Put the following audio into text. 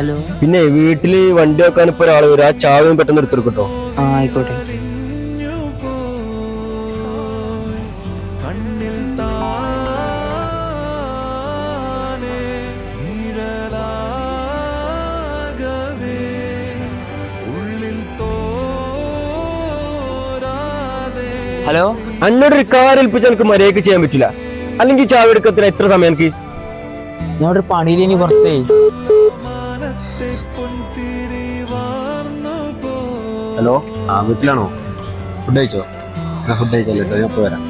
Hello. പിന്നെ വീട്ടില് വണ്ടി വെക്കാൻ ഇപ്പൊ ഒരാൾ വരും, ആ ചാവിയും പെട്ടെന്ന് എടുത്തെടുക്കട്ടോ. ആ ആയിക്കോട്ടെ. ഹലോ. എന്നോടൊരു കാർ ഏൽപ്പിച്ച് എനിക്ക് മര്യാദക്ക് ചെയ്യാൻ പറ്റില്ല, അല്ലെങ്കിൽ ചാവി എടുക്കത്തിന് എത്ര സമയം എനിക്ക്? ഞാൻ ഇവിടെ പണിയിൽ ഇനി പുറത്തേ. ഹലോ, വീട്ടിലാണോ? ഫുഡ് കഴിച്ചോ? ഞാൻ ഫുഡ് കഴിച്ചല്ലോ, ഞാൻ ഇപ്പോൾ വരാം.